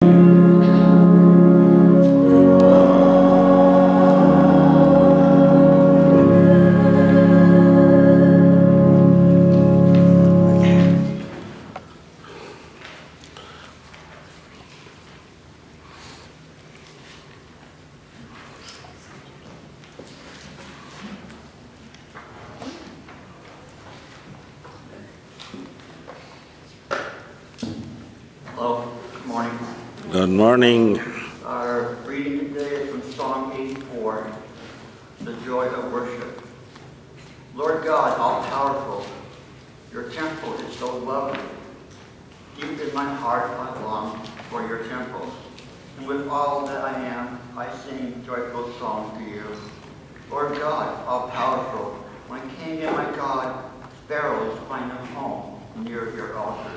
Hello, good morning. Good morning. Our reading today is from Psalm 84, The Joy of Worship. Lord God, all-powerful, your temple is so lovely. Deep in my heart I long for your temple. And with all that I am, I sing joyful songs to you. Lord God, all-powerful, when King and my God, sparrows find a home near your altar.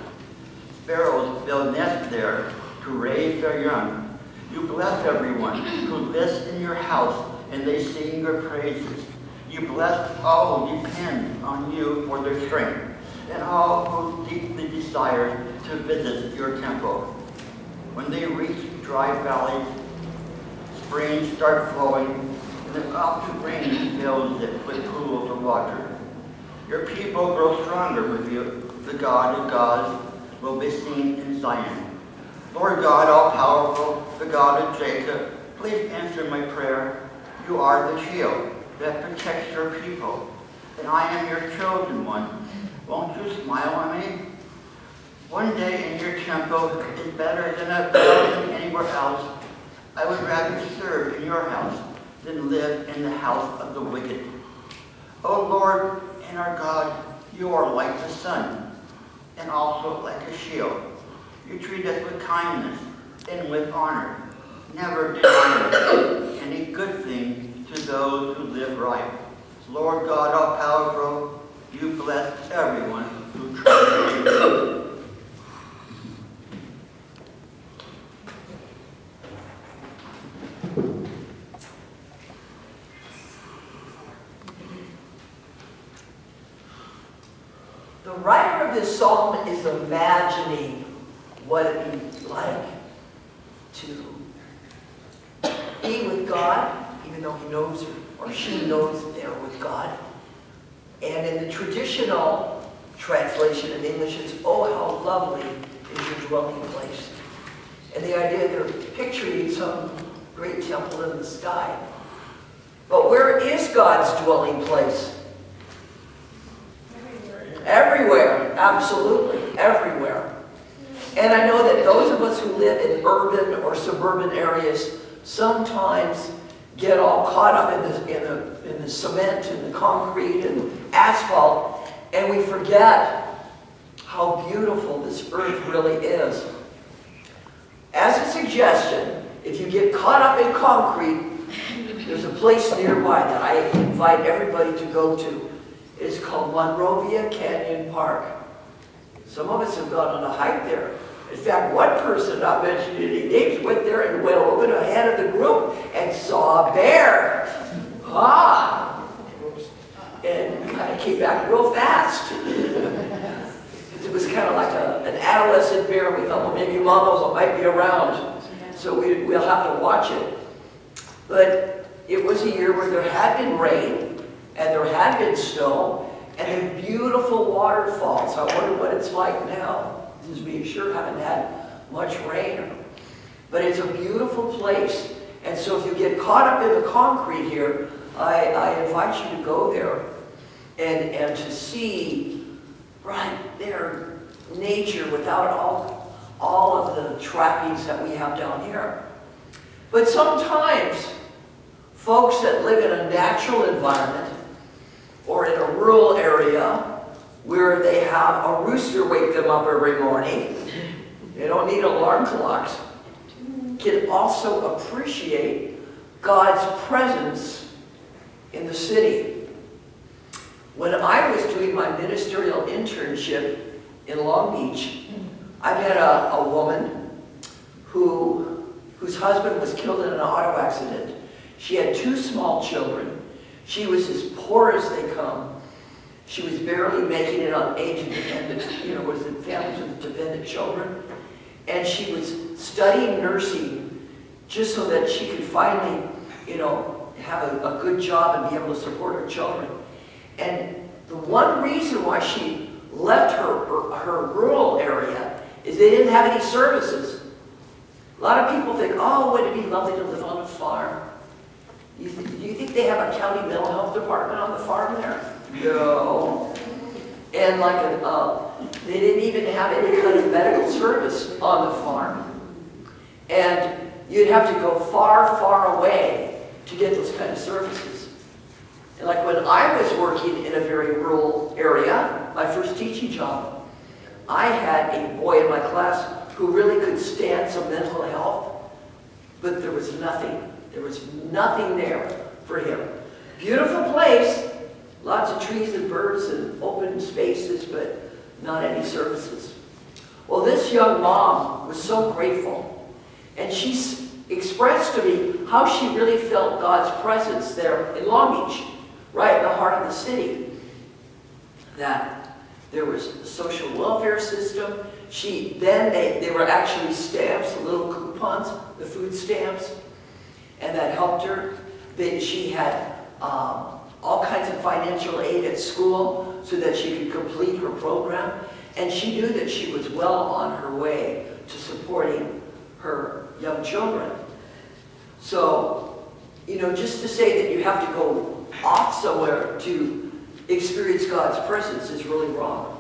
Sparrows build nests there to raise their young. You bless everyone who lives in your house, and they sing your praises. You bless all who depend on you for their strength, and all who deeply desire to visit your temple. When they reach dry valleys, springs start flowing, and the mountain rain fills it with pools of water. Your people grow stronger with you. The God of gods will be seen in Zion. Lord God, all-powerful, the God of Jacob, please answer my prayer. You are the shield that protects your people, and I am your chosen one. Won't you smile on me? One day in your temple is better than 1,000 anywhere else. I would rather serve in your house than live in the house of the wicked. O Lord and our God, you are like the sun, and also like a shield. You treat us with kindness and with honor, never denying us any good thing to those who live right. Lord God, all-powerful, you bless everyone who trusts in you. The writer of this psalm is imagining what it would be like to be with God, even though he knows or she knows that they're with God. And in the traditional translation in English, it's, oh, how lovely is your dwelling place. And the idea they're picturing some great temple in the sky. But where is God's dwelling place? Everywhere, absolutely, everywhere. And I know that those of us who live in urban or suburban areas sometimes get all caught up in the cement and the concrete and asphalt, and we forget how beautiful this earth really is. As a suggestion, if you get caught up in concrete, there's a place nearby that I invite everybody to go to. It's called Monrovia Canyon Park. Some of us have gone on a hike there. In fact, one person, not mentioning any names, went there and went over ahead of the group and saw a bear. And kind of came back real fast. It was kind of like an adolescent bear. We thought, well, maybe Mama might be around, so we'll have to watch it. But it was a year where there had been rain, and there had been snow, and then beautiful waterfalls. I wonder what it's like now, since we sure haven't had much rain. But it's a beautiful place. And so if you get caught up in the concrete here, I invite you to go there and to see right there nature without all of the trappings that we have down here. But sometimes folks that live in a natural environment or in a rural area where they have a rooster wake them up every morning, they don't need alarm clocks, can also appreciate God's presence in the city. When I was doing my ministerial internship in Long Beach, I met a woman whose husband was killed in an auto accident. She had 2 small children. She was as poor as they come. She was barely making it on age-dependent, was in families with dependent children. And she was studying nursing just so that she could finally, you know, have a good job and be able to support her children. And the one reason why she left her rural area is they didn't have any services. A lot of people think, oh, wouldn't it be lovely to live on a farm? Do you think they have a county mental health department on the farm there? No. And like they didn't even have any kind of medical service on the farm. And you'd have to go far, far away to get those kind of services. And like when I was working in a very rural area, my first teaching job, I had a boy in my class who really could stand some mental health, but there was nothing. There was nothing there for him. Beautiful place, lots of trees and birds and open spaces, but not any services. Well, this young mom was so grateful, and she expressed to me how she really felt God's presence there in Long Beach, right in the heart of the city. That there was a social welfare system. They were actually stamps, little coupons, the food stamps, and that helped her. She had all kinds of financial aid at school so that she could complete her program, and she knew that she was well on her way to supporting her young children. So, you know, just to say that you have to go off somewhere to experience God's presence is really wrong.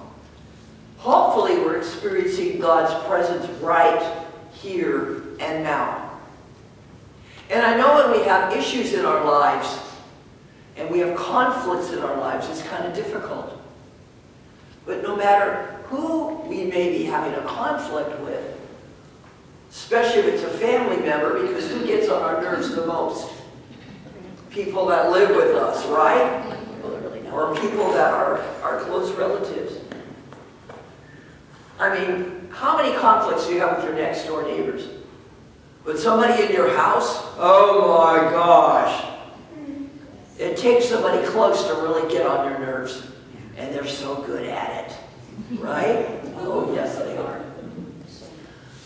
Hopefully we're experiencing God's presence right here and now. And I know when we have issues in our lives and we have conflicts in our lives, it's kind of difficult. But no matter who we may be having a conflict with, especially if it's a family member, because who gets on our nerves the most? People that live with us, right? Or people that are our close relatives. I mean, how many conflicts do you have with your next door neighbors? With somebody in your house? Oh my gosh. It takes somebody close to really get on your nerves. And they're so good at it. Right? Oh yes, they are.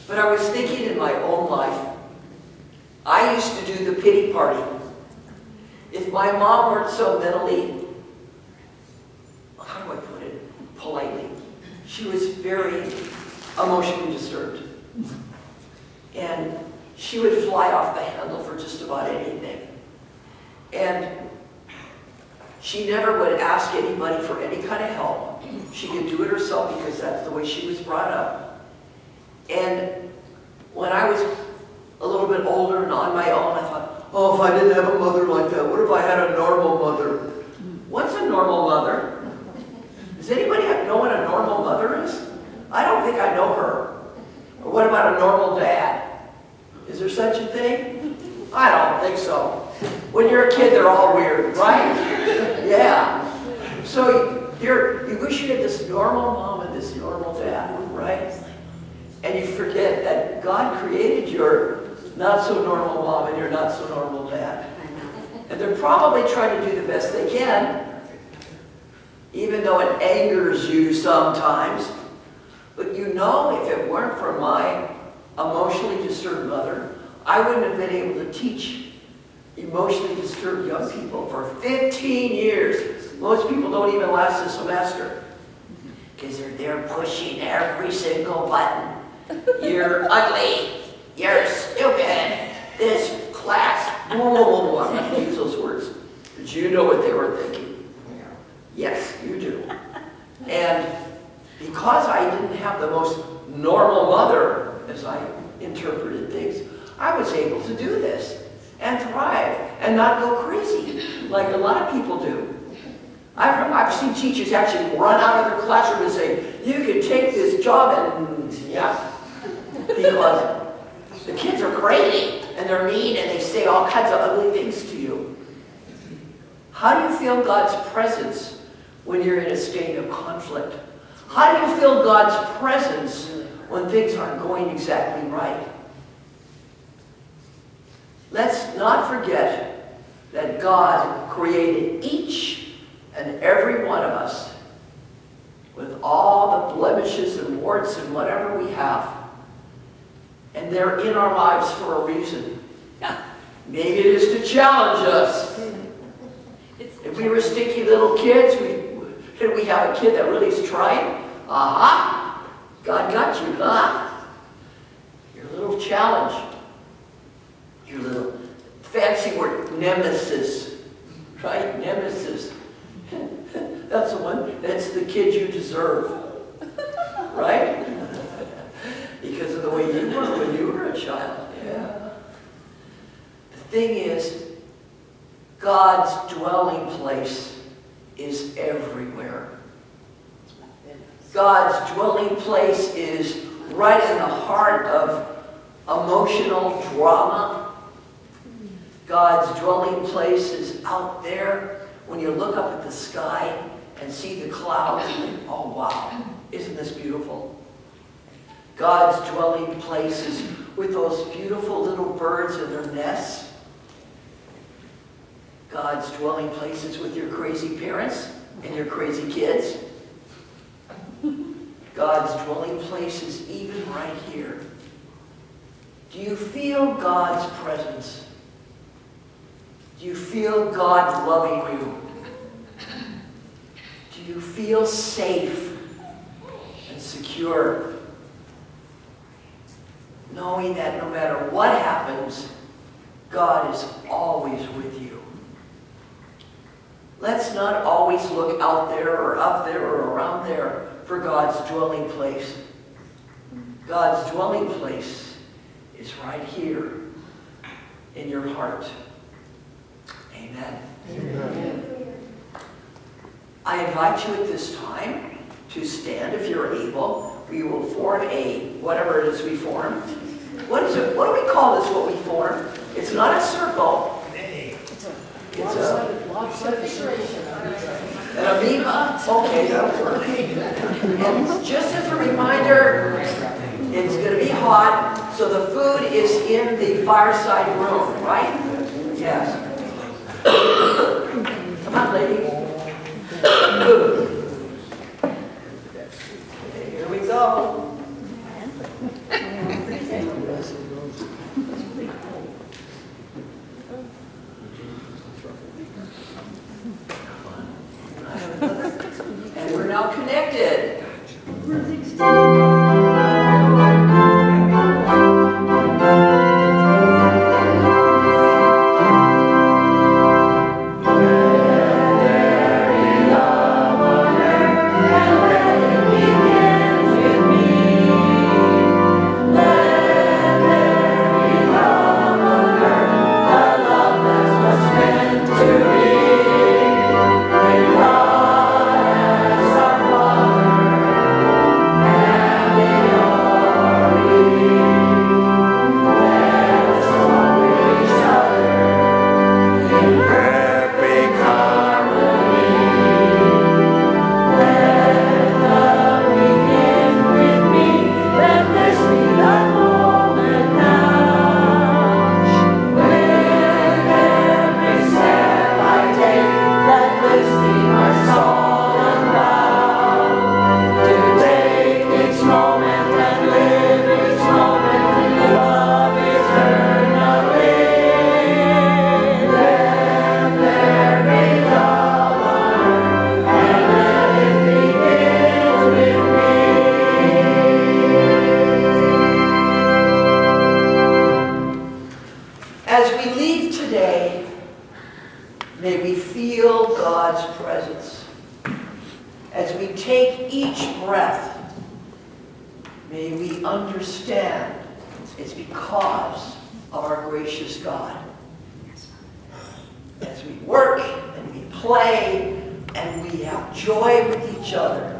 But I was thinking in my own life, I used to do the pity party. If my mom weren't so mentally, how do I put it politely? She was very emotionally disturbed. And she would fly off the handle for just about anything. And she never would ask anybody for any kind of help. She could do it herself because that's the way she was brought up. And when I was a little bit older and on my own, I thought, oh, if I didn't have a mother like that, what if I had a normal mother? What's a normal mother? Does anybody know what a normal mother is? I don't think I know her. Or what about a normal dad? Is there such a thing? I don't think so. When you're a kid, they're all weird, right? Yeah. So you wish you had this normal mom and this normal dad, right? And you forget that God created your not-so-normal mom and your not-so-normal dad. And they're probably trying to do the best they can, even though it angers you sometimes. But you know, if it weren't for my emotionally disturbed mother, I wouldn't have been able to teach emotionally disturbed young people for 15 years. Most people don't even last a semester because they're there pushing every single button. You're ugly. You're stupid. This class. Blah, blah, blah, blah. I'm not going to use those words. But you know what they were thinking. Yes, you do. And because I didn't have the most normal mother, as I interpreted things, I was able to do this and thrive and not go crazy like a lot of people do. I've seen teachers actually run out of their classroom and say, you can take this job and, yeah, because the kids are crazy and they're mean and they say all kinds of ugly things to you. How do you feel God's presence when you're in a state of conflict? How do you feel God's presence when things aren't going exactly right? Let's not forget that God created each and every one of us with all the blemishes and warts and whatever we have. And they're in our lives for a reason. Maybe it is to challenge us. If we were stinky little kids, we have a kid that really is trying. Aha! God got you, huh? Your little challenge. Your little fancy word, nemesis. Right? Nemesis. That's the one. That's the kid you deserve. Right? Because of the way you were when you were a child. Yeah. The thing is, God's dwelling place is everywhere. God's dwelling place is right in the heart of emotional drama. God's dwelling place is out there when you look up at the sky and see the clouds and think, oh wow, isn't this beautiful? God's dwelling place is with those beautiful little birds in their nests. God's dwelling place is with your crazy parents and your crazy kids. God's dwelling place is even right here. Do you feel God's presence? Do you feel God loving you? Do you feel safe and secure? Knowing that no matter what happens, God is always with you. Let's not always look out there or up there or around there for God's dwelling place. God's dwelling place is right here in your heart. Amen. Amen. I invite you at this time to stand if you're able. We will form a, whatever it is we form. What is it? What do we call this, what we form? It's not a circle. It's an amoeba? Okay, that'll work. And just as a reminder, it's going to be hot, so the food is in the fireside room, right? Yes. Come on, ladies. Okay, here we go. And we're now connected. As we work and we play and we have joy with each other,